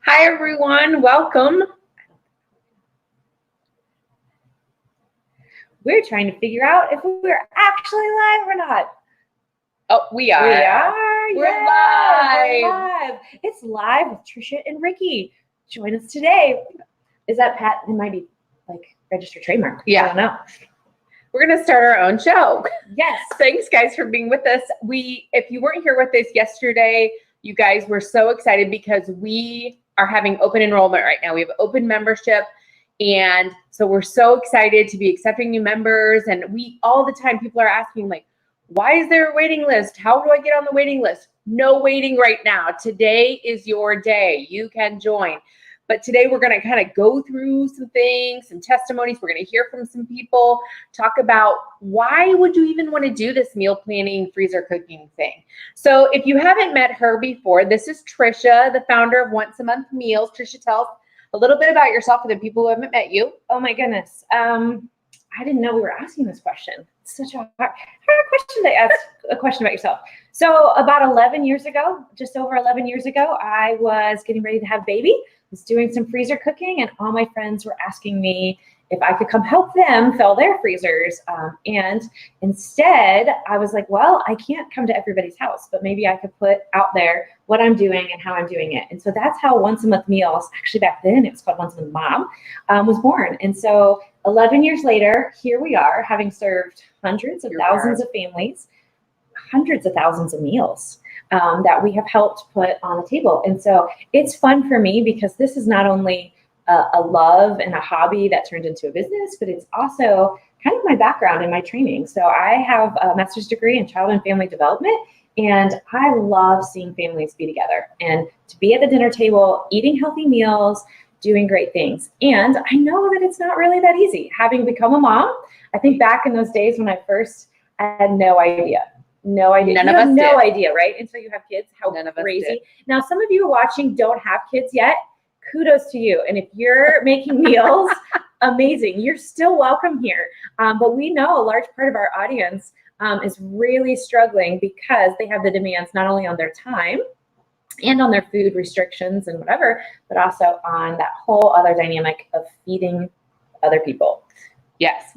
Hi, everyone. Welcome. We're trying to figure out if we're actually live or not. Oh, we are. We are. We're We're live. live. It's live with Trisha and Ricky. Join us today. Is that Pat? It might be like registered trademark. Yeah. I don't know. We're going to start our own show. Yes. Thanks, guys, for being with us. If you weren't here with us yesterday, you guys were so excited because we are having open enrollment right now. We have open membership. And so we're so excited to be accepting new members. And all the time people are asking, like, why is there a waiting list? How do I get on the waiting list? No waiting right now. Today is your day. You can join. But today we're going to kind of go through some things, some testimonies. We're going to hear from some people, talk about why would you even want to do this meal planning, freezer cooking thing. So if you haven't met her before, this is Trisha, the founder of Once a Month Meals. Trisha, tell us a little bit about yourself for the people who haven't met you. Oh my goodness. I didn't know we were asking this question. It's such a hard question to ask a question about yourself. So about 11 years ago, just over 11 years ago, I was getting ready to have a baby. I was doing some freezer cooking, and all my friends were asking me if I could come help them fill their freezers. And instead, I was like, well, I can't come to everybody's house, but maybe I could put out there what I'm doing and how I'm doing it. And so that's how Once a Month Meals, actually back then it was called Once a Month Mom, was born. And so 11 years later, here we are, having served hundreds of thousands of families, hundreds of thousands of meals that we have helped put on the table. And so it's fun for me because this is not only a love and a hobby that turned into a business, but it's also kind of my background and my training. So I have a master's degree in child and family development, and I love seeing families be together and to be at the dinner table, eating healthy meals, doing great things. And I know that it's not really that easy. Having become a mom, I think back in those days when I had no idea. No idea. None of us no did. idea, right? Until you have kids, how None of us crazy. did. Now, some of you watching don't have kids yet. Kudos to you. And if you're making meals, amazing. You're still welcome here. But we know a large part of our audience is really struggling because they have the demands not only on their time and on their food restrictions and whatever, but also on that whole other dynamic of feeding other people. Yes,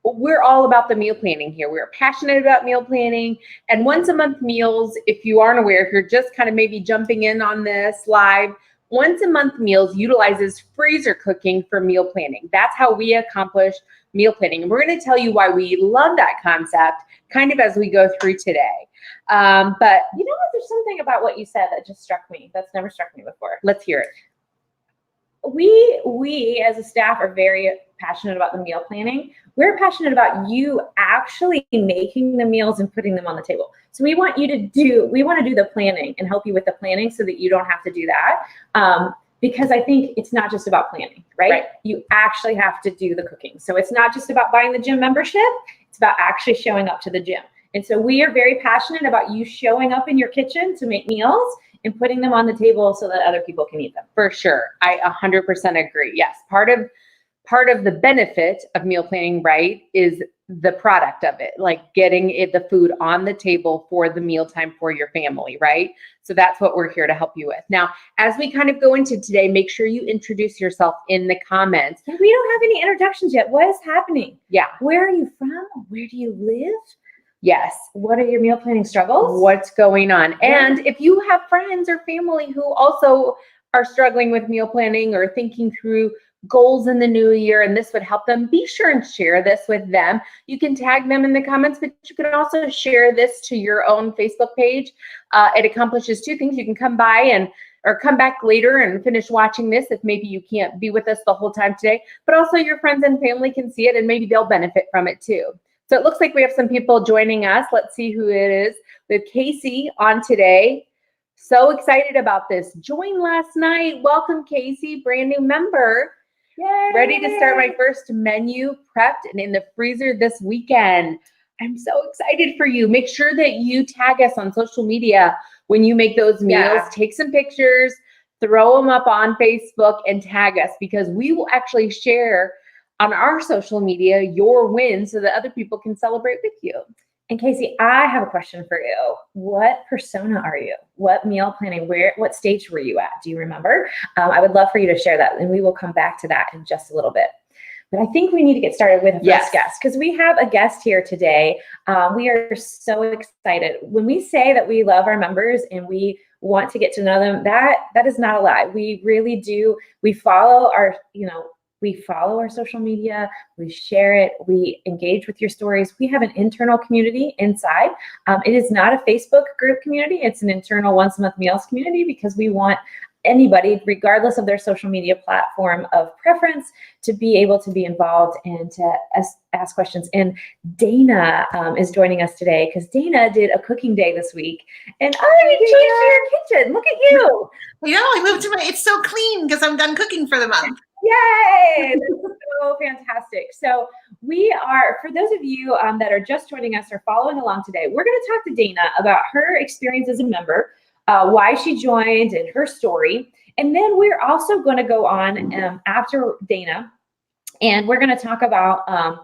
we're all about the meal planning here. We're passionate about meal planning. And Once a Month Meals, if you aren't aware, if you're just kind of maybe jumping in on this live, Once a Month Meals utilizes freezer cooking for meal planning. That's how we accomplish meal planning. And we're going to tell you why we love that concept kind of as we go through today. But you know what? There's something about what you said that just struck me. That's never struck me before. Let's hear it. We as a staff are very passionate about the meal planning. We're passionate about you actually making the meals and putting them on the table. So we want to do the planning and help you with the planning so that you don't have to do that. Because I think it's not just about planning, right? You actually have to do the cooking. So it's not just about buying the gym membership. It's about actually showing up to the gym. And so we are very passionate about you showing up in your kitchen to make meals and putting them on the table so that other people can eat them. For sure. I 100% agree. Yes. Part of the benefit of meal planning, right, is the product of it, like getting the food on the table for the mealtime for your family, right? So that's what we're here to help you with. Now, as we kind of go into today, make sure you introduce yourself in the comments. We don't have any introductions yet. What is happening? Yeah. Where are you from? Where do you live? Yes. What are your meal planning struggles? What's going on? Yeah. And if you have friends or family who also are struggling with meal planning or thinking through goals in the new year, and this would help them, be sure and share this with them. You can tag them in the comments, but you can also share this to your own Facebook page. It accomplishes two things. You can come by or come back later and finish watching this if maybe you can't be with us the whole time today, but also your friends and family can see it and maybe they'll benefit from it too. So it looks like we have some people joining us. Let's see who it is. We have Casey on today. So excited about this. Joined last night. Welcome, Casey, brand new member. Yay. Ready to start my first menu prepped and in the freezer this weekend. I'm so excited for you. Make sure that you tag us on social media when you make those meals. Yeah. Take some pictures, throw them up on Facebook and tag us because we will actually share on our social media your wins so that other people can celebrate with you. And Casey, I have a question for you. What persona are you? What meal planning, what stage were you at? Do you remember? I would love for you to share that, and we will come back to that in just a little bit. But I think we need to get started with the first guest, because we have a guest here today. We are so excited. When we say that we love our members and we want to get to know them, that is not a lie. We really do. We follow our social media, we share it, we engage with your stories. We have an internal community inside. It is not a Facebook group community. It's an internal once a month meals community, because we want anybody, regardless of their social media platform of preference, to be able to be involved and to ask questions. And Dana is joining us today, because Dana did a cooking day this week. And you changed your kitchen. Look at you. I moved to it's so clean because I'm done cooking for the month. Yay! That's so fantastic. So we are, for those of you that are just joining us or following along today, we're going to talk to Dana about her experience as a member, why she joined and her story. And then we're also going to go on after Dana, and we're going to talk about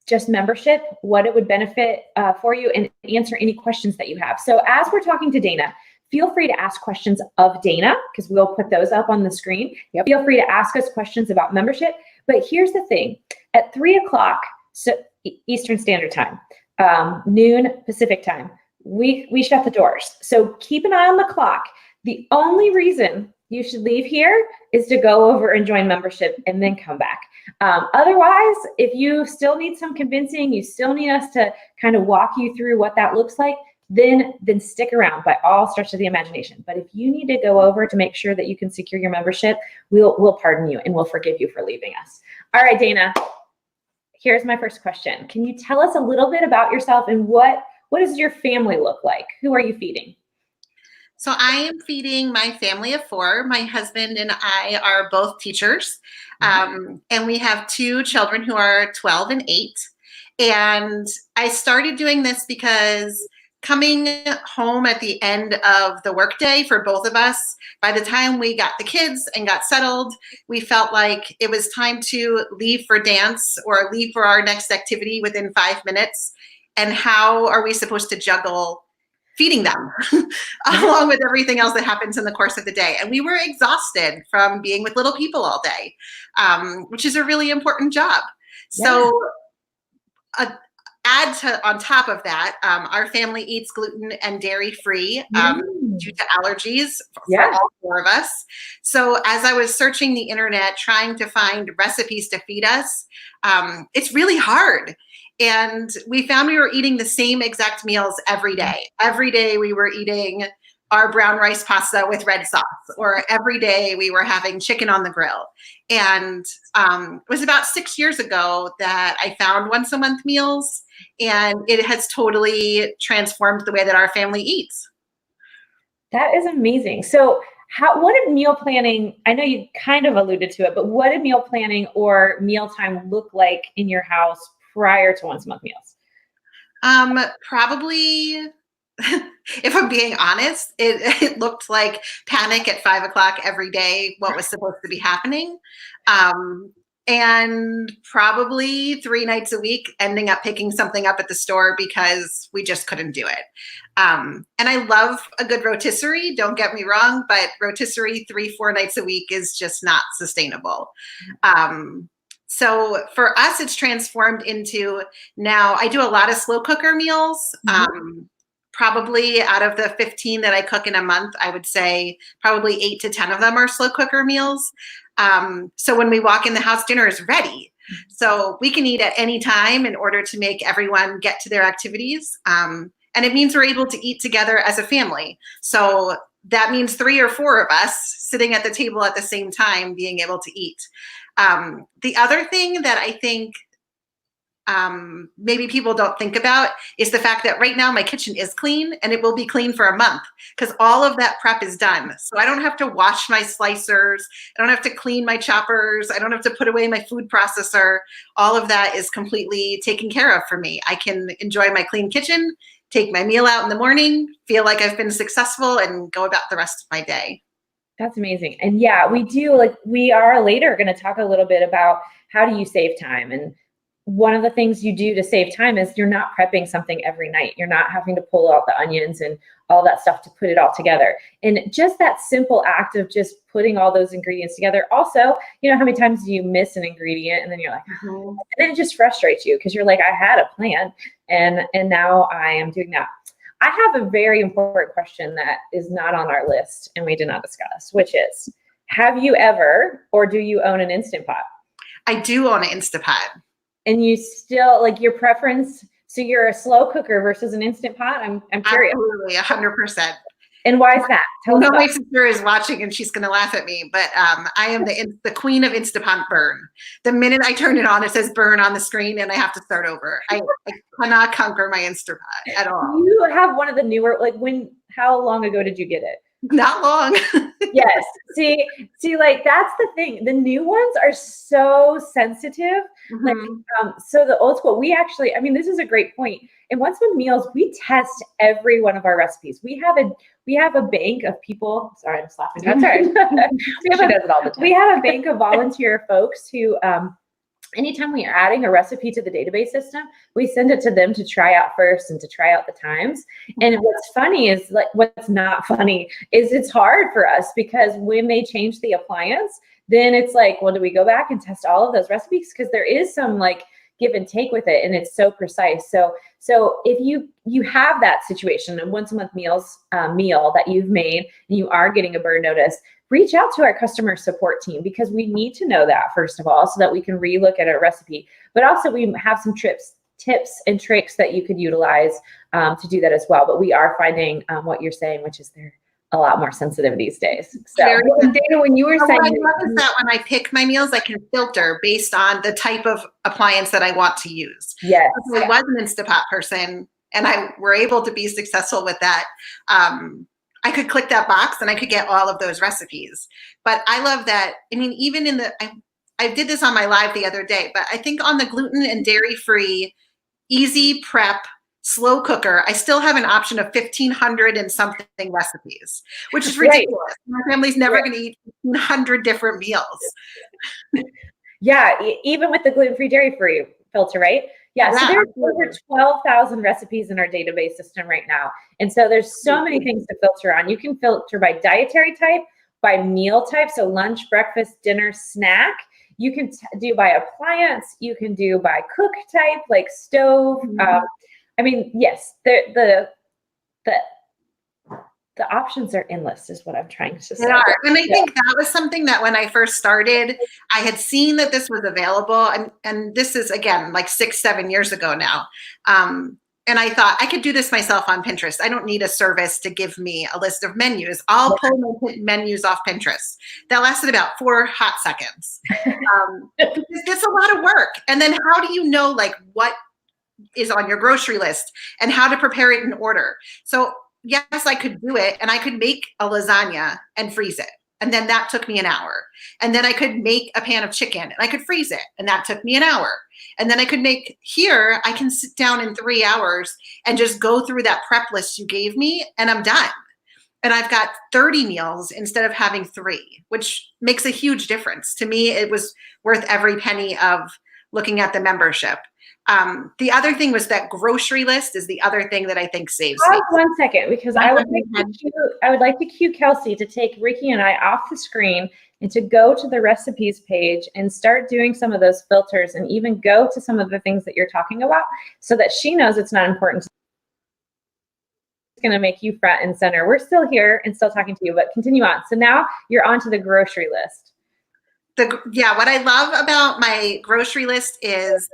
just membership, what it would benefit for you, and answer any questions that you have. So as we're talking to Dana, feel free to ask questions of Dana, because we'll put those up on the screen. Yep. Feel free to ask us questions about membership. But here's the thing. At 3 o'clock Eastern Standard Time, noon Pacific Time, we shut the doors. So keep an eye on the clock. The only reason you should leave here is to go over and join membership and then come back. Otherwise, if you still need some convincing, you still need us to kind of walk you through what that looks like, then stick around by all stretch of the imagination. But if you need to go over to make sure that you can secure your membership, we'll pardon you and we'll forgive you for leaving us. All right, Dana, here's my first question. Can you tell us a little bit about yourself and what does your family look like? Who are you feeding? So I am feeding my family of 4. My husband and I are both teachers, and we have 2 children who are 12 and 8. And I started doing this because coming home at the end of the workday for both of us, by the time we got the kids and got settled, we felt like it was time to leave for dance or leave for our next activity within 5 minutes. And how are we supposed to juggle feeding them along with everything else that happens in the course of the day? And we were exhausted from being with little people all day, which is a really important job. Yeah. So on top of that, our family eats gluten and dairy free due to allergies for all 4 of us. So as I was searching the internet, trying to find recipes to feed us, it's really hard. And we found we were eating the same exact meals every day. Every day we were eating our brown rice pasta with red sauce, or every day we were having chicken on the grill. And it was about 6 years ago that I found once a month meals, and it has totally transformed the way that our family eats. That is amazing. So what did meal planning, I know you kind of alluded to it, but what did meal planning or mealtime look like in your house prior to once a month meals? Probably, if I'm being honest, it looked like panic at 5 o'clock every day, what was supposed to be happening. And probably 3 nights a week ending up picking something up at the store because we just couldn't do it. And I love a good rotisserie, don't get me wrong, but rotisserie 3-4 nights a week is just not sustainable. So for us, it's transformed into, now I do a lot of slow cooker meals. Probably out of the 15 that I cook in a month, I would say probably 8 to 10 of them are slow cooker meals. So when we walk in the house, dinner is ready. So we can eat at any time in order to make everyone get to their activities. And it means we're able to eat together as a family. So that means 3 or 4 of us sitting at the table at the same time being able to eat. The other thing that I think maybe people don't think about is the fact that right now my kitchen is clean, and it will be clean for a month because all of that prep is done. So I don't have to wash my slicers. I don't have to clean my choppers. I don't have to put away my food processor. All of that is completely taken care of for me. I can enjoy my clean kitchen, take my meal out in the morning, feel like I've been successful, and go about the rest of my day. That's amazing. And yeah, we are later going to talk a little bit about how do you save time. And one of the things you do to save time is you're not prepping something every night. You're not having to pull out the onions and all that stuff to put it all together. And just that simple act of just putting all those ingredients together. Also, you know, how many times do you miss an ingredient and then you're like, oh, and then it just frustrates you because you're like, I had a plan and now I am doing that. I have a very important question that is not on our list and we did not discuss, which is, have you ever, or do you own an Instant Pot? I do own an Instapot. And you still, like, your preference, so you're a slow cooker versus an Instant Pot? I'm curious. Absolutely, 100%. And why is that? I know my sister is watching and she's going to laugh at me, but I am the queen of Instapot burn. The minute I turn it on, it says burn on the screen and I have to start over. I cannot conquer my Instapot at all. You have one of the newer, like, how long ago did you get it? Not long. Yes. See, like, that's the thing. The new ones are so sensitive. Mm-hmm. Like, so the old school, we actually, I mean, this is a great point. In Once With Meals, we test every one of our recipes. We have a bank of people. Sorry, I'm slapping. That's all right. She does it all the time. We have a bank of volunteer folks who, anytime we are adding a recipe to the database system, we send it to them to try out first and to try out the times. And what's funny is, like, what's not funny is it's hard for us because when they change the appliance, then it's like, well, do we go back and test all of those recipes? Because there is some, like, give and take with it, and it's so precise. So if you have that situation, a once a month meal that you've made and you are getting a burn notice, reach out to our customer support team because we need to know that, first of all, so that we can relook at our recipe. But also we have some tips and tricks that you could utilize to do that as well. But we are finding what you're saying, which is they're a lot more sensitive these days. So Dana, when you were saying, what I love is that when I pick my meals, I can filter based on the type of appliance that I want to use. yes, I was an Instapot person and I were able to be successful with that. I could click that box and I could get all of those recipes. But I love that. I mean, even in I did this on my live the other day, but I think on the gluten and dairy-free, easy prep, slow cooker, I still have an option of 1,500 and something recipes, which is ridiculous. Right. My family's never going to eat 1,500 different meals. Yeah, even with the gluten-free, dairy-free filter, right? Yeah, so there's over 12,000 recipes in our database system right now. And so there's so many things to filter on. You can filter by dietary type, by meal type, so lunch, breakfast, dinner, snack. You can do by appliance. You can do by cook type, like stove. I mean, yes, the options are endless is what I'm trying to say. They are. And I think that was something that when I first started, I had seen that this was available. And this is, again, like 6-7 years ago now. And I thought I could do this myself on Pinterest. I don't need a service to give me a list of menus. I'll pull my menus off Pinterest. That lasted about 4 hot seconds. It's a lot of work. And then how do you know, like, what is on your grocery list and how to prepare it in order? So yes, I could do it, and I could make a lasagna and freeze it. And then that took me an hour. And then I could make a pan of chicken and I could freeze it. And that took me an hour. And then I could make here, I can sit down in 3 hours and just go through that prep list you gave me and I'm done. And I've got 30 meals instead of having 3, which makes a huge difference. To me, it was worth every penny of looking at the membership. The other thing was that grocery list is the other thing that I think saves me. 1 second, because I would like to cue Kelsey to take Ricky and I off the screen and to go to the recipes page and start doing some of those filters and even go to some of the things that you're talking about so that she knows it's not important. It's going to make you front and center. We're still here and still talking to you, but continue on. So now you're on to the grocery list. What I love about my grocery list is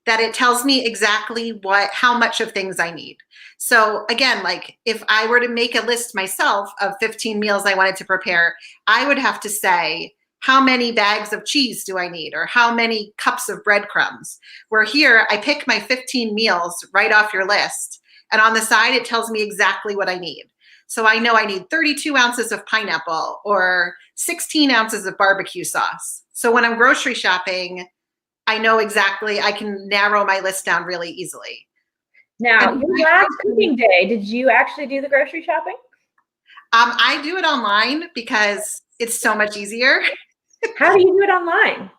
that it tells me exactly how much of things I need. So again, like if I were to make a list myself of 15 meals I wanted to prepare, I would have to say, how many bags of cheese do I need? Or how many cups of breadcrumbs? Where here, I pick my 15 meals right off your list. And on the side, it tells me exactly what I need. So I know I need 32 ounces of pineapple or 16 ounces of barbecue sauce. So when I'm grocery shopping, I know exactly, I can narrow my list down really easily. Now, your last cooking day, did you actually do the grocery shopping? I do it online because it's so much easier. How do you do it online?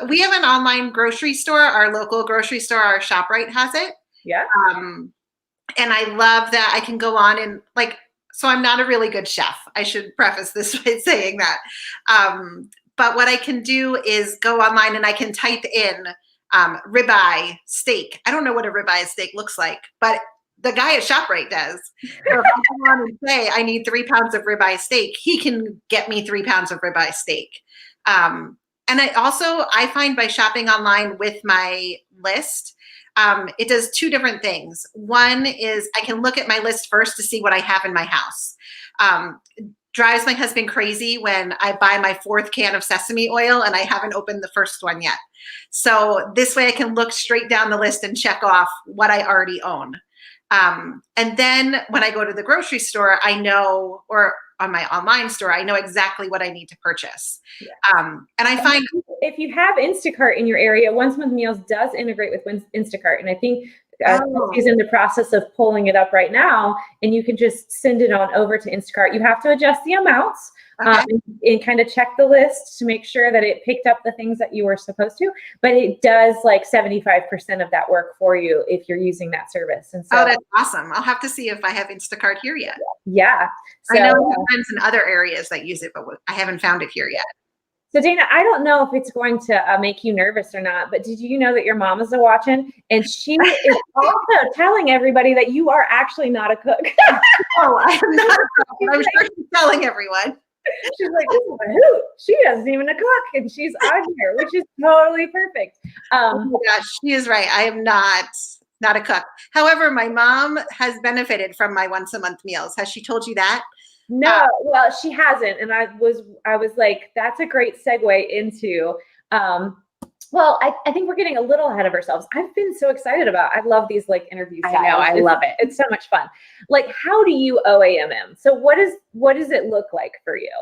We have an online grocery store. Our local grocery store, our ShopRite has it. Yeah. And I love that I can go on and so I'm not a really good chef. I should preface this by saying that. But what I can do is go online and I can type in ribeye steak. I don't know what a ribeye steak looks like, but the guy at ShopRite does. So if I go on and say I need 3 pounds of ribeye steak, he can get me 3 pounds of ribeye steak. And I find by shopping online with my list, it does 2 different things. One is I can look at my list first to see what I have in my house. Drives my husband crazy when I buy my 4th can of sesame oil and I haven't opened the first one yet. So this way I can look straight down the list and check off what I already own. And then when I go to the grocery store, I know, or on my online store, I know exactly what I need to purchase. Yeah. And I find if you have Instacart in your area, Once a Month Meals does integrate with Instacart. And I think she's in the process of pulling it up right now, and you can just send it on over to Instacart. You have to adjust the amounts. Okay. And kind of check the list to make sure that it picked up the things that you were supposed to, but it does 75% of that work for you if you're using that service. And so, that's awesome. I'll have to see if I have Instacart here yet. Yeah. So, I know friends in other areas that use it, but I haven't found it here yet. So Dana, I don't know if it's going to make you nervous or not, but did you know that your mom is watching? And she is also telling everybody that you are actually not a cook. Oh, I'm not. I'm sure she's telling everyone. She's like, this is a hoot. She isn't even a cook, and she's on here, which is totally perfect. Oh my gosh, she is right. I am not a cook. However, my mom has benefited from my once a month meals. Has she told you that? No, well, she hasn't, and I was like, that's a great segue into. Well, I think we're getting a little ahead of ourselves. I've been so excited about. I love these interview styles. I know, I love it. It's so much fun. How do you OAMM? So what does it look like for you?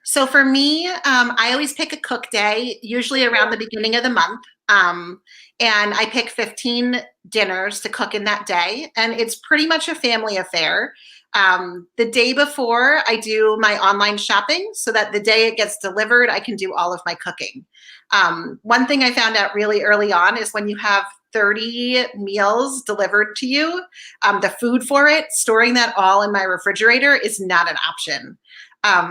So for me, I always pick a cook day, usually around the beginning of the month. And I pick 15 dinners to cook in that day. And it's pretty much a family affair. The day before, I do my online shopping so that the day it gets delivered, I can do all of my cooking. One thing I found out really early on is when you have 30 meals delivered to you, the food for it, storing that all in my refrigerator is not an option.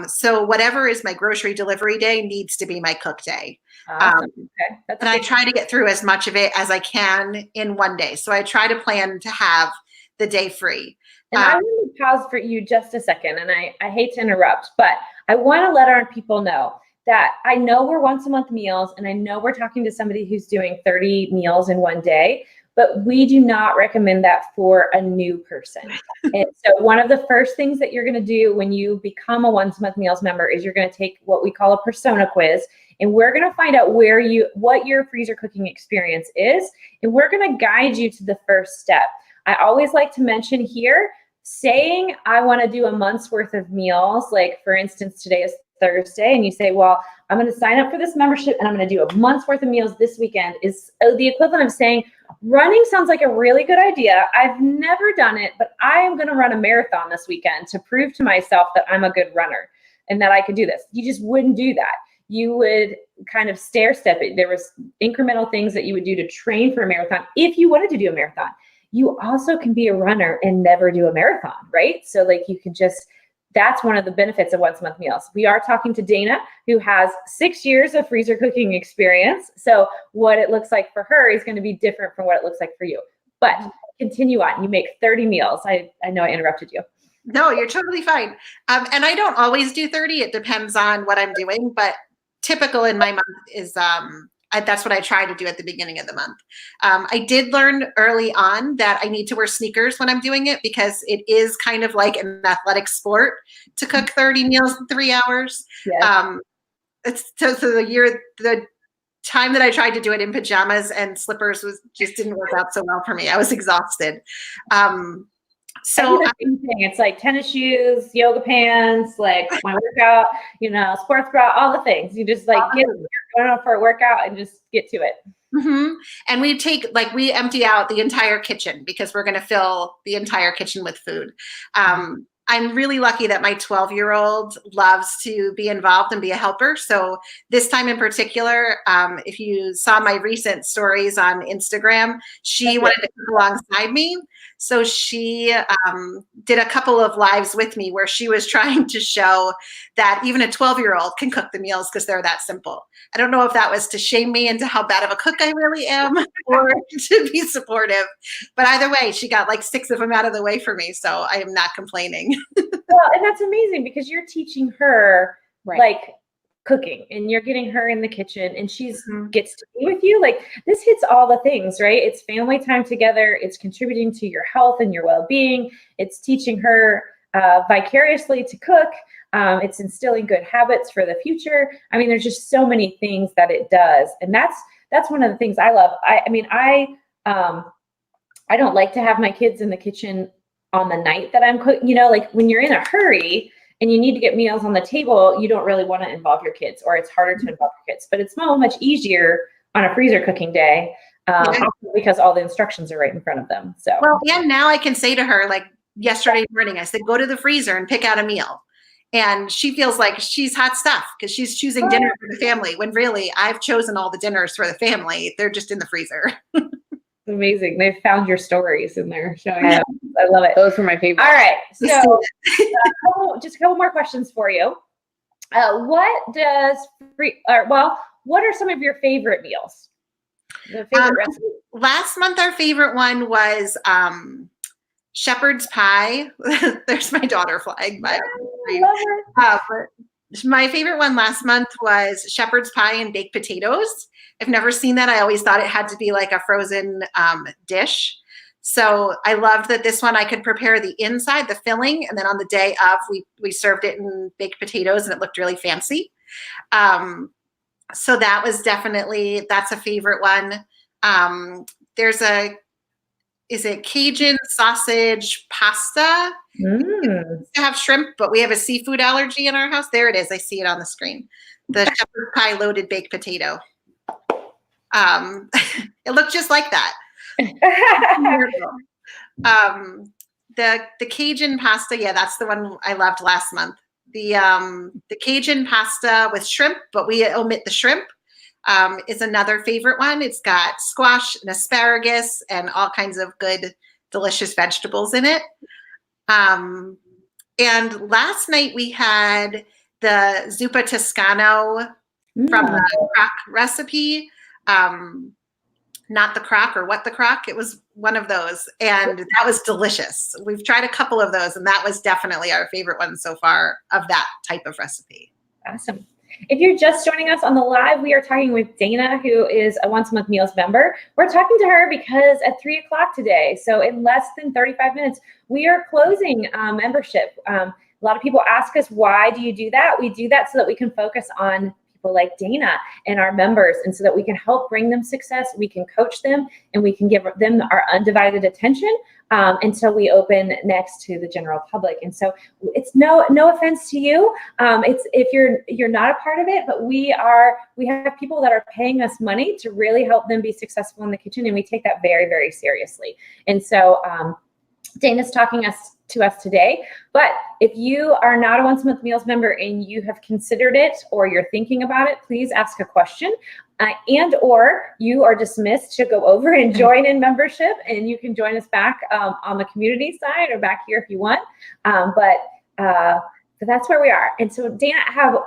So whatever is my grocery delivery day needs to be my cook day. Awesome. Okay. And I try to get through as much of it as I can in one day. So I try to plan to have the day free. And I want to pause for you just a second, and I hate to interrupt, but I want to let our people know that I know we're once a month meals, and I know we're talking to somebody who's doing 30 meals in one day, but we do not recommend that for a new person. And so one of the first things that you're going to do when you become a once a month meals member is you're going to take what we call a persona quiz, and we're going to find out what your freezer cooking experience is, and we're going to guide you to the first step. I always like to mention here, saying I want to do a month's worth of meals, for instance, today is Thursday, and you say, well, I'm going to sign up for this membership and I'm going to do a month's worth of meals this weekend, is the equivalent of saying running sounds like a really good idea. I've never done it, but I am going to run a marathon this weekend to prove to myself that I'm a good runner and that I could do this. You just wouldn't do that. You would kind of stair step it. There was incremental things that you would do to train for a marathon if you wanted to do a marathon. You also can be a runner and never do a marathon, right? So you can that's one of the benefits of once a month meals. We are talking to Dana, who has 6 years of freezer cooking experience. So what it looks like for her is going to be different from what it looks like for you. But continue on. You make 30 meals. I know I interrupted you. No, you're totally fine. And I don't always do 30. It depends on what I'm doing, but typical in my month is that's what I try to do at the beginning of the month. I did learn early on that I need to wear sneakers when I'm doing it because it is kind of like an athletic sport to cook 30 meals in 3 hours. Yes. It's so the time that I tried to do it in pajamas and slippers just didn't work out so well for me. I was exhausted. So it's like tennis shoes, yoga pants, my workout, sports bra, all the things. You just get going out for a workout and just get to it. Mm-hmm. And we empty out the entire kitchen because we're going to fill the entire kitchen with food. I I'm really lucky that my 12-year-old loves to be involved and be a helper. So this time in particular, if you saw my recent stories on Instagram, she wanted to cook alongside me. So she did a couple of lives with me where she was trying to show that even a 12-year-old can cook the meals because they're that simple. I don't know if that was to shame me into how bad of a cook I really am or to be supportive. But either way, she got like 6 of them out of the way for me. So I am not complaining. Well, and that's amazing because you're teaching her Right. like cooking and you're getting her in the kitchen and she's Mhm. gets to be with you. Like this hits all the things, right? It's family time together. It's contributing to your health and your well-being. It's teaching her vicariously to cook. It's instilling good habits for the future. I mean, there's just so many things that it does. And that's one of the things I love. I don't like to have my kids in the kitchen on the night that I'm cooking, you know, like when you're in a hurry and you need to get meals on the table, you don't really want to involve your kids, or it's harder to involve your kids, but it's so much easier on a freezer cooking day because all the instructions are right in front of them. So, well, and now I can say to her, like yesterday morning, I said, go to the freezer and pick out a meal. And she feels like she's hot stuff because she's choosing dinner for the family when really I've chosen all the dinners for the family. They're just in the freezer. amazing. They've found your stories and they're showing up. I love it. Those were my favorite. All right. So just a couple more questions for you. What are some of your favorite meals? The favorite recipe? Last month, our favorite one was shepherd's pie. There's my daughter flying by. My favorite one last month was shepherd's pie and baked potatoes. I've never seen that. I always thought it had to be like a frozen dish. So I loved that this one I could prepare the inside, the filling, and then on the day of, we served it in baked potatoes and it looked really fancy. So that was that's a favorite one. Is it Cajun sausage pasta? To have shrimp, but we have a seafood allergy in our house. There it is. I see it on the screen. The shepherd's pie loaded baked potato. It looked just like that. The Cajun pasta, yeah, that's the one I loved last month. The Cajun pasta with shrimp, but we omit the shrimp, is another favorite one. It's got squash and asparagus and all kinds of good, delicious vegetables in it. And last night we had the zuppa toscano from the crock recipe. Not the crock or what the crock. It was one of those. And that was delicious. We've tried a couple of those and that was definitely our favorite one so far of that type of recipe. Awesome. If you're just joining us on the live, we are talking with Dana, who is a Once a Month Meals member. We're talking to her because at 3:00 today, so in less than 35 minutes, we are closing membership. A lot of people ask us, why do you do that? We do that so that we can focus on people like Dana and our members, and so that we can help bring them success, we can coach them, and we can give them our undivided attention until we open next to the general public. And so it's no offense to you. It's if you're not a part of it, but we have people that are paying us money to really help them be successful in the kitchen, and we take that very, very seriously. And so Dana's talking to us today. But if you are not a Once a Month Meals member and you have considered it or you're thinking about it, please ask a question. And or you are dismissed to go over and join in membership, and you can join us back on the community side or back here if you want. But that's where we are. And so Dana, I have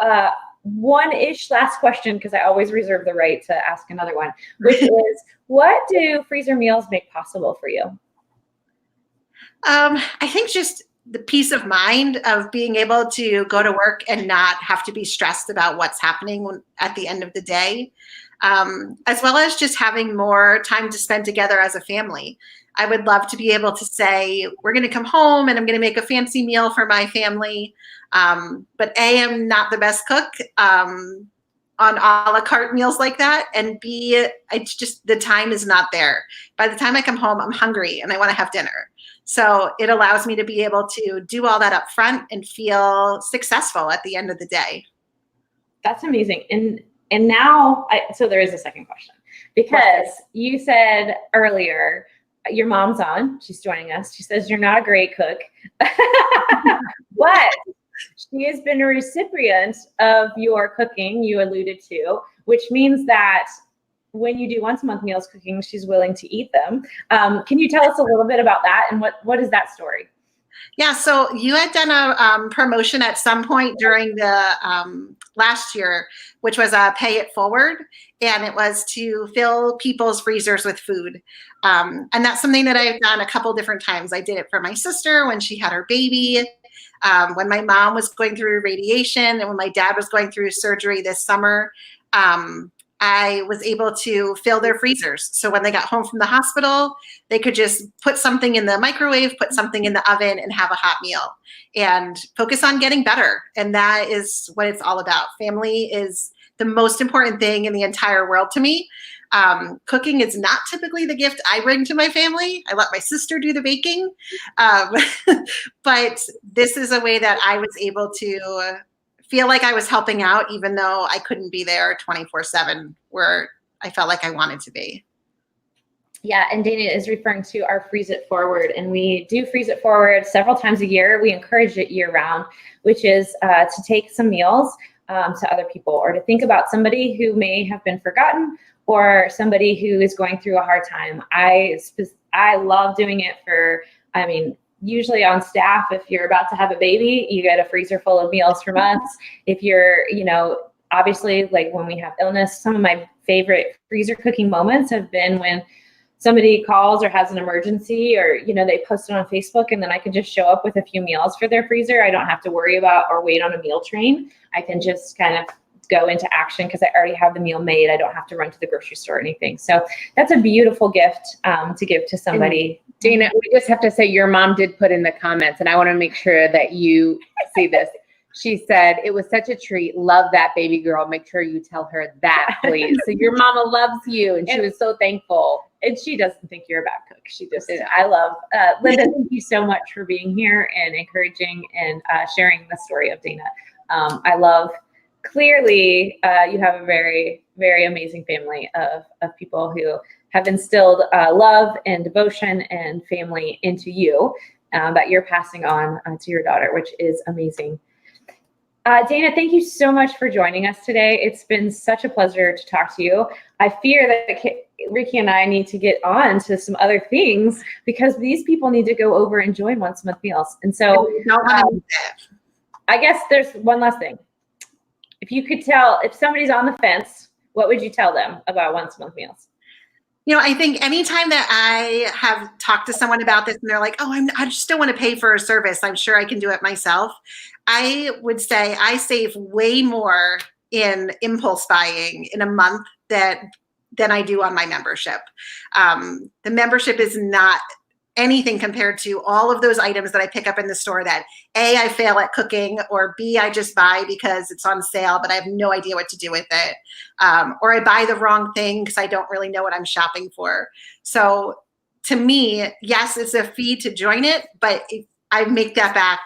one-ish last question, because I always reserve the right to ask another one, which is, what do freezer meals make possible for you? I think just the peace of mind of being able to go to work and not have to be stressed about what's happening at the end of the day, as well as just having more time to spend together as a family. I would love to be able to say, we're going to come home and I'm going to make a fancy meal for my family. But A, I'm not the best cook on a la carte meals like that. And B, it's just, the time is not there. By the time I come home, I'm hungry and I want to have dinner. So it allows me to be able to do all that up front and feel successful at the end of the day. That's amazing. And now, so there is a second question, because you said earlier, your mom's on. She's joining us. She says you're not a great cook, but she has been a recipient of your cooking, you alluded to, which means that when you do once a month meals cooking, she's willing to eat them. Can you tell us a little bit about that, and what is that story? Yeah, so you had done a promotion at some point during the last year, which was a pay it forward, and it was to fill people's freezers with food. And that's something that I've done a couple different times. I did it for my sister when she had her baby, when my mom was going through radiation, and when my dad was going through surgery this summer. I was able to fill their freezers. So when they got home from the hospital, they could just put something in the microwave, put something in the oven, and have a hot meal and focus on getting better. And that is what it's all about. Family is the most important thing in the entire world to me. Cooking is not typically the gift I bring to my family. I let my sister do the baking. But this is a way that I was able to feel like I was helping out, even though I couldn't be there 24/7 where I felt like I wanted to be. Yeah, and Dana is referring to our Freeze It Forward, and we do Freeze It Forward several times a year. We encourage it year round, which is to take some meals to other people, or to think about somebody who may have been forgotten, or somebody who is going through a hard time. I love doing it for, usually on staff. If you're about to have a baby, you get a freezer full of meals from us. If you're, obviously, like when we have illness, some of my favorite freezer cooking moments have been when somebody calls or has an emergency, or, they post it on Facebook, and then I can just show up with a few meals for their freezer. I don't have to worry about or wait on a meal train. I can just kind of go into action because I already have the meal made. I don't have to run to the grocery store or anything. So that's a beautiful gift to give to somebody. And Dana, we just have to say your mom did put in the comments, and I want to make sure that you see this. She said, "It was such a treat. Love that baby girl. Make sure you tell her that, please." So your mama loves you, and she was so thankful. And she doesn't think you're a bad cook. She just, I love, Linda, thank you so much for being here and encouraging and sharing the story of Dana. I love, clearly, you have a very, very amazing family of people who have instilled love and devotion and family into you that you're passing on to your daughter, which is amazing. Dana, thank you so much for joining us today. It's been such a pleasure to talk to you. I fear that Ricky and I need to get on to some other things because these people need to go over and join once a month meals. And so I guess there's one last thing. If you could tell, if somebody's on the fence, what would you tell them about once a month meals? I think anytime that I have talked to someone about this and they're like, oh, I just don't want to pay for a service, I'm sure I can do it myself, I would say I save way more in impulse buying in a month than I do on my membership. The membership is not anything compared to all of those items that I pick up in the store that A, I fail at cooking, or B, I just buy because it's on sale, but I have no idea what to do with it. Or I buy the wrong thing because I don't really know what I'm shopping for. So to me, yes, it's a fee to join it, but I make that back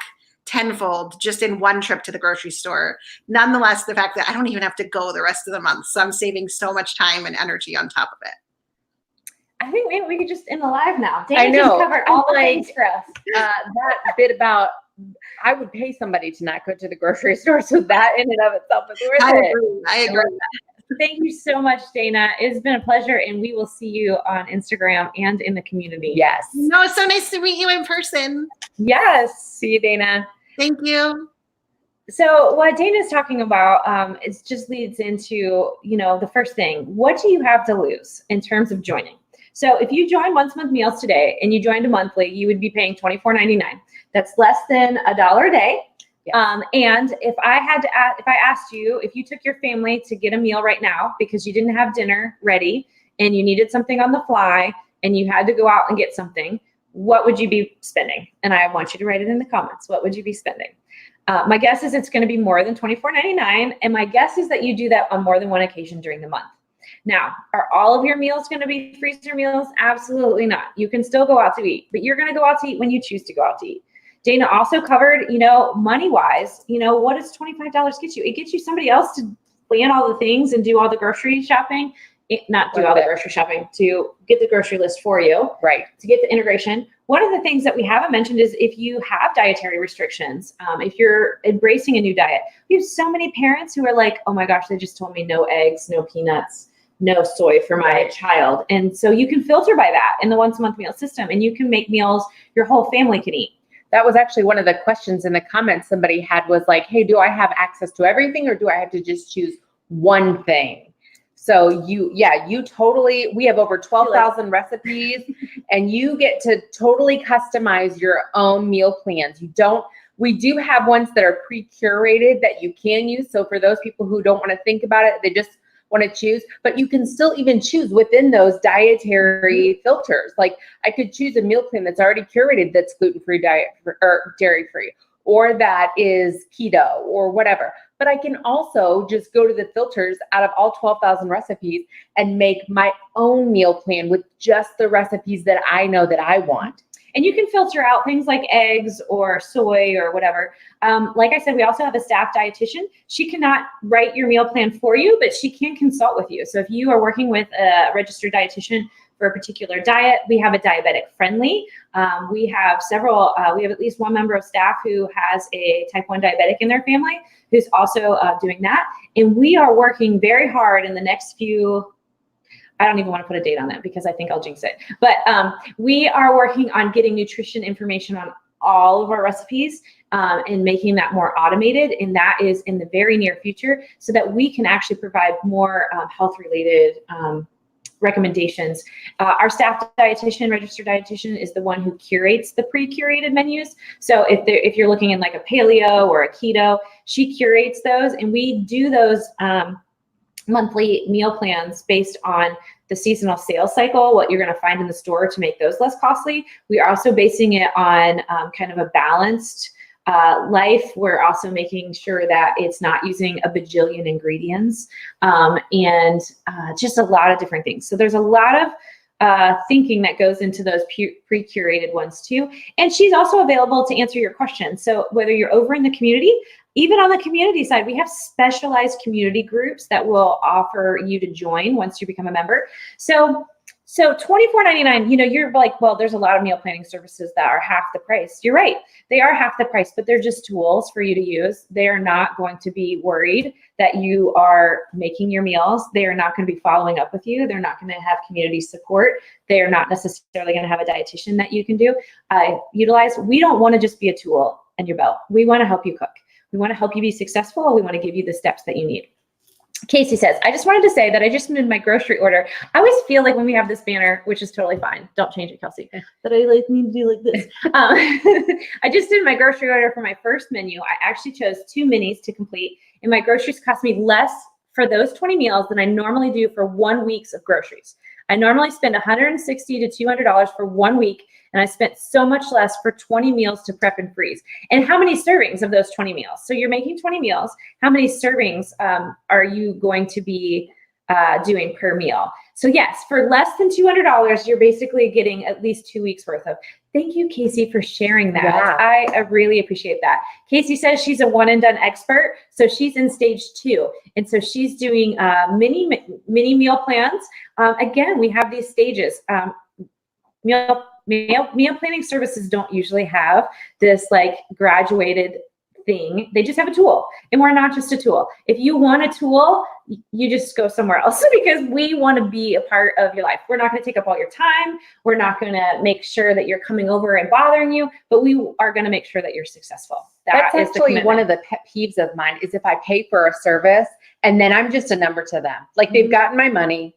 tenfold just in one trip to the grocery store. Nonetheless, the fact that I don't even have to go the rest of the month. So I'm saving so much time and energy on top of it. I think maybe we could just end the live now. Dana I know. just covered all the things for us. That bit about, I would pay somebody to not go to the grocery store, so that in and of itself is worth it. I agree. Thank you so much, Dana. It's been a pleasure, and we will see you on Instagram and in the community. Yes. No, it's so nice to meet you in person. Yes. See you, Dana. Thank you. So what Dana's talking about is just leads into, the first thing. What do you have to lose in terms of joining? So if you join once a month meals today and you joined a monthly, you would be paying $24.99. That's less than $1 a day. Yeah. And if I asked you, if you took your family to get a meal right now because you didn't have dinner ready and you needed something on the fly and you had to go out and get something, what would you be spending? And I want you to write it in the comments. What would you be spending? My guess is it's going to be more than $24.99. And my guess is that you do that on more than one occasion during the month. Now, are all of your meals going to be freezer meals? Absolutely not. You can still go out to eat, but you're going to go out to eat when you choose to go out to eat. Dana also covered, money-wise, what does $25 get you? It gets you somebody else to plan all the things and do all the grocery shopping not do all the grocery shopping, to get the grocery list for you, Right. to get the integration. One of the things that we haven't mentioned is if you have dietary restrictions, if you're embracing a new diet, we have so many parents who are like, oh my gosh, they just told me no eggs, no peanuts, no soy for my child. And so you can filter by that in the once a month meal system, and you can make meals your whole family can eat. That was actually one of the questions in the comments somebody had, was like, hey, do I have access to everything, or do I have to just choose one thing? So you totally, we have over 12,000 recipes and you get to totally customize your own meal plans. We do have ones that are pre-curated that you can use. So for those people who don't want to think about it, they just want to choose, but you can still even choose within those dietary filters. Like I could choose a meal plan that's already curated, that's gluten-free, or dairy-free, or that is keto or whatever. But I can also just go to the filters out of all 12,000 recipes and make my own meal plan with just the recipes that I know that I want. And you can filter out things like eggs or soy or whatever. Like I said, we also have a staff dietitian. She cannot write your meal plan for you, but she can consult with you. So if you are working with a registered dietitian for a particular diet, we have a diabetic friendly. We have at least one member of staff who has a type 1 diabetic in their family who's also doing that. And we are working very hard in the next few, I don't even want to put a date on that because I think I'll jinx it. But we are working on getting nutrition information on all of our recipes and making that more automated. And that is in the very near future, so that we can actually provide more health-related recommendations. Our staff dietitian, registered dietitian, is the one who curates the pre-curated menus. So if you're looking in like a paleo or a keto, she curates those, and we do those monthly meal plans based on the seasonal sales cycle, what you're going to find in the store to make those less costly. We are also basing it on kind of a balanced life. We're also making sure that it's not using a bajillion ingredients and just a lot of different things. So there's a lot of thinking that goes into those pre-curated ones too. And she's also available to answer your questions. So whether you're over in the community, even on the community side, we have specialized community groups that will offer you to join once you become a member. So $24.99, you're like, well, there's a lot of meal planning services that are half the price. You're right. They are half the price, but they're just tools for you to use. They are not going to be worried that you are making your meals. They are not going to be following up with you. They're not going to have community support. They are not necessarily going to have a dietitian that you can utilize. We don't want to just be a tool in your belt. We want to help you cook. We want to help you be successful. We want to give you the steps that you need. Casey says, I just wanted to say that I just moved my grocery order. I always feel like when we have this banner, which is totally fine, don't change it, Kelsey, that I need to do like this. I just did my grocery order for my first menu. I actually chose 2 minis to complete, and my groceries cost me less for those 20 meals than I normally do for 1 week's of groceries. I normally spend $160 to $200 for 1 week, and I spent so much less for 20 meals to prep and freeze. And how many servings of those 20 meals? So you're making 20 meals. How many servings are you going to be doing per meal? So yes, for less than $200, you're basically getting at least 2 weeks worth of. Thank you, Casey, for sharing that. Yeah. I really appreciate that. Casey says she's a one and done expert. So she's in stage 2. And so she's doing mini meal plans. Again, we have these stages. Meal planning services don't usually have this like graduated thing. They just have a tool, and we're not just a tool. If you want a tool, you just go somewhere else because we want to be a part of your life. We're not going to take up all your time. We're not going to make sure that you're coming over and bothering you, but we are going to make sure that you're successful. That's actually one of the pet peeves of mine is if I pay for a service and then I'm just a number to them. Like they've gotten my money.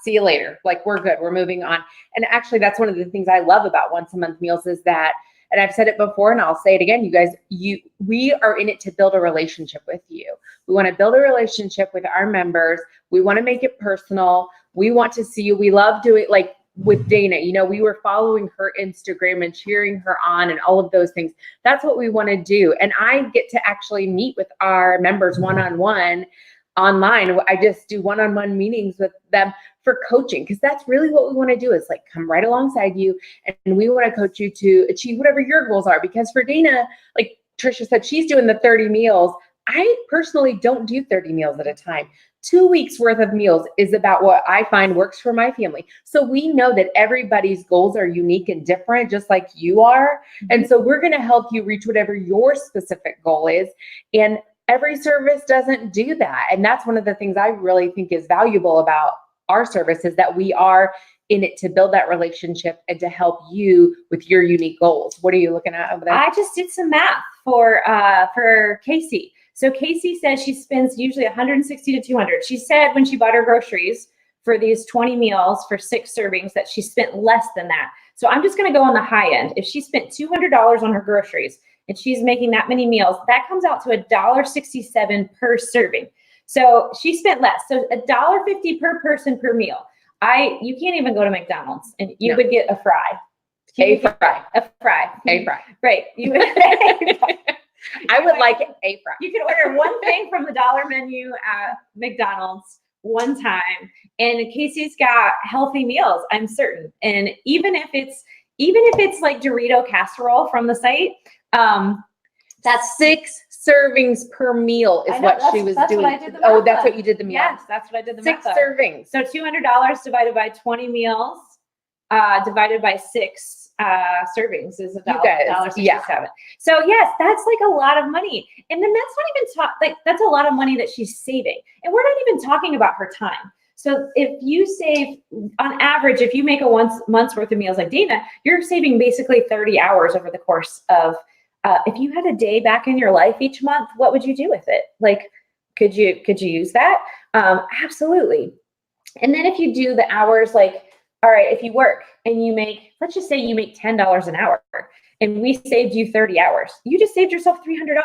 See you later. Like we're good. We're moving on. And actually that's one of the things I love about once a month meals is that, and I've said it before and I'll say it again, you guys, we are in it to build a relationship with you. We want to build a relationship with our members. We want to make it personal. We want to see you. We love doing like with Dana, we were following her Instagram and cheering her on and all of those things. That's what we want to do. And I get to actually meet with our members one-on-one online. I just do one-on-one meetings with them for coaching, because that's really what we want to do is like come right alongside you, and we want to coach you to achieve whatever your goals are. Because for Dana, like Trisha said, she's doing the 30 meals. I personally don't do 30 meals at a time. 2 weeks worth of meals is about what I find works for my family. So we know that everybody's goals are unique and different, just like you are. And so we're going to help you reach whatever your specific goal is. And every service doesn't do that. And that's one of the things I really think is valuable about our service, is that we are in it to build that relationship and to help you with your unique goals. What are you looking at over there? I just did some math for Casey. So Casey says she spends usually 160 to 200. She said when she bought her groceries for these 20 meals for 6 servings that she spent less than that. So I'm just going to go on the high end. If she spent $200 on her groceries and she's making that many meals, that comes out to $1.67 per serving. So she spent less. So $1.50 per person per meal. You can't even go to McDonald's and you would get a fry. A fry. Right. I would like a fry. You can order one thing from the dollar menu at McDonald's one time, and Casey's got healthy meals, I'm certain. And even if it's like Dorito casserole from the site, that's 6 servings per meal is what she was doing. What I did the math that's on. what you did the math. Yes, that's what I did the math 6 on. servings. So $200 divided by 20 meals divided by 6 servings is $1.67. Yeah. So yes, that's like a lot of money. And then that's not even that's a lot of money that she's saving. And we're not even talking about her time. So if you save, on average, if you make a month's worth of meals like Dana, you're saving basically 30 hours over the course of, if you had a day back in your life each month, what would you do with it? Like, could you use that? Absolutely. And then if you do the hours, like, all right, if you work and you make, let's just say you make $10 an hour and we saved you 30 hours, you just saved yourself $300.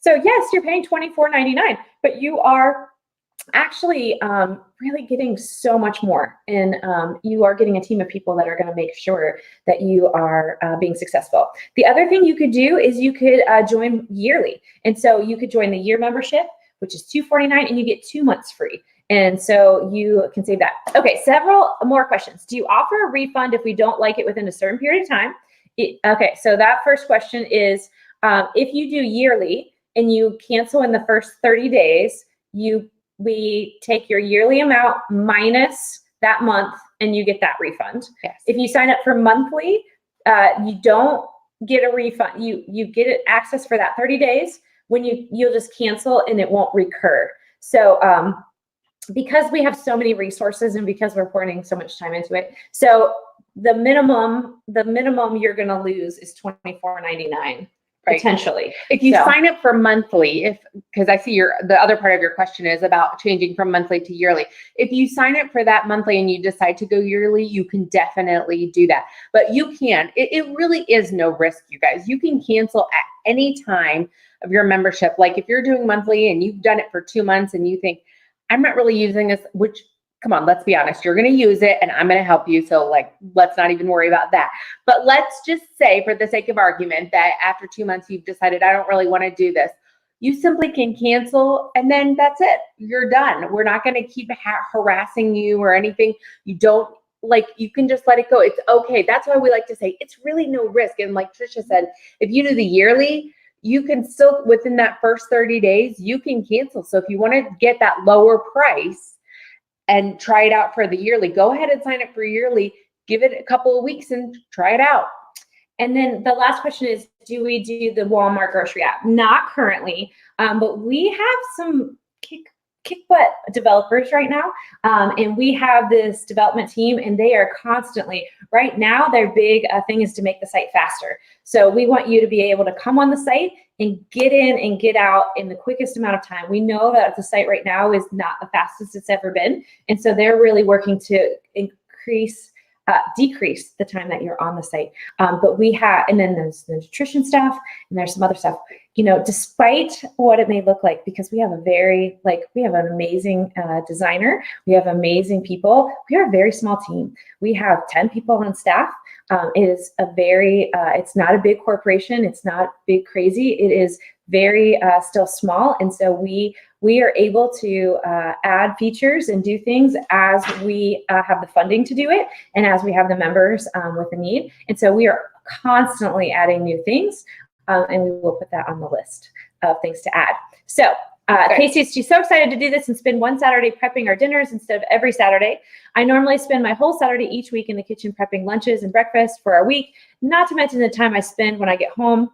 So yes, you're paying $24.99, but you are actually really getting so much more. And you are getting a team of people that are going to make sure that you are being successful. The other thing you could do is you could join yearly. And so you could join the year membership, which is $249, and you get 2 months free. And so you can save that. Okay, several more questions. Do you offer a refund if we don't like it within a certain period of time? Okay, so that first question is, if you do yearly and you cancel in the first 30 days, we take your yearly amount minus that month and you get that refund. Yes. If you sign up for monthly, you don't get a refund. You get access for that 30 days when you'll just cancel and it won't recur. So because we have so many resources and because we're pouring so much time into it, so the minimum you're going to lose is $24.99. Right. Potentially. If you sign up for monthly, because I see the other part of your question is about changing from monthly to yearly. If you sign up for that monthly and you decide to go yearly, you can definitely do that. But you can, it really is no risk, you guys. You can cancel at any time of your membership. Like if you're doing monthly and you've done it for 2 months and you think, I'm not really using this, which, come on, let's be honest, you're going to use it and I'm going to help you. So like, let's not even worry about that. But let's just say for the sake of argument that after 2 months, you've decided, I don't really want to do this. You simply can cancel and then that's it. You're done. We're not going to keep harassing you or anything. You can just let it go. It's okay. That's why we like to say it's really no risk. And like Trisha said, if you do the yearly, you can still, within that first 30 days, you can cancel. So if you want to get that lower price and try it out for the yearly, go ahead and sign up for yearly, give it a couple of weeks and try it out. And then the last question is, do we do the Walmart grocery app? Not currently, but we have some kick butt developers right now. And we have this development team and they are constantly, right now, their big thing is to make the site faster. So we want you to be able to come on the site and get in and get out in the quickest amount of time. We know that the site right now is not the fastest it's ever been. And so they're really working to decrease the time that you're on the site. But we have, and then there's the nutrition stuff and there's some other stuff, despite what it may look like, because we have an amazing designer, we have amazing people. We are a very small team. We have 10 people on staff. It is it's not a big corporation. It's not big crazy. It is very still small. And so we are able to add features and do things as we have the funding to do it and as we have the members with a need. And so we are constantly adding new things and we will put that on the list of things to add. So She's so excited to do this and spend one Saturday prepping our dinners instead of every Saturday. I normally spend my whole Saturday each week in the kitchen prepping lunches and breakfast for our week, not to mention the time I spend when I get home.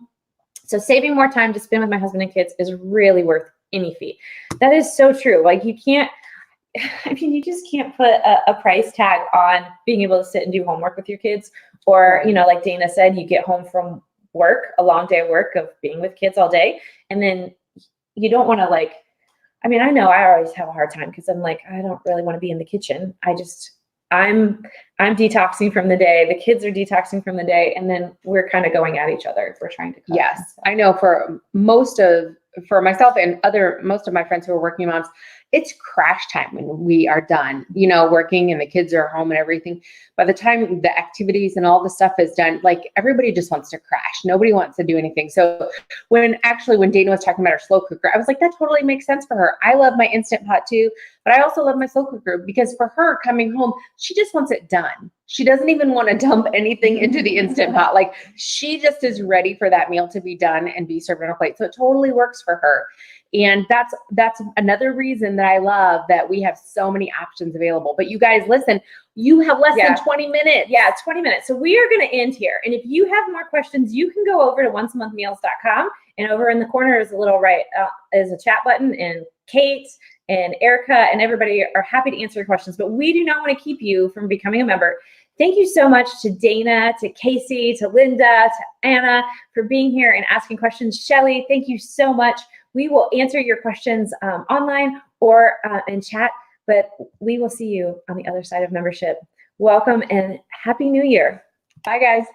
So saving more time to spend with my husband and kids is really worth any fee. That is so true. Like you just can't put a price tag on being able to sit and do homework with your kids. Or, like Dana said, you get home from work, a long day of work of being with kids all day. And then you don't want to I know I always have a hard time because I'm like, I don't really want to be in the kitchen. I'm detoxing from the day. The kids are detoxing from the day. And then we're kind of going at each other if we're trying to cook. Yes. I know for myself and most of my friends who are working moms, it's crash time when we are done, working and the kids are home and everything. By the time the activities and all the stuff is done, like everybody just wants to crash. Nobody wants to do anything. So when Dana was talking about her slow cooker, I was like, that totally makes sense for her. I love my Instant Pot too, but I also love my slow cooker because for her coming home, she just wants it done. She doesn't even want to dump anything into the Instant Pot. Like she just is ready for that meal to be done and be served on her plate. So it totally works for her. And that's another reason that I love that we have so many options available. But you guys, listen, you have less than 20 minutes. Yeah, 20 minutes. So we are going to end here. And if you have more questions, you can go over to onceamonthmeals.com. And over in the corner is is a chat button. And Kate and Erica and everybody are happy to answer your questions. But we do not want to keep you from becoming a member. Thank you so much to Dana, to Casey, to Linda, to Anna for being here and asking questions. Shelly, thank you so much. We will answer your questions online or in chat, but we will see you on the other side of membership. Welcome and Happy New Year. Bye, guys.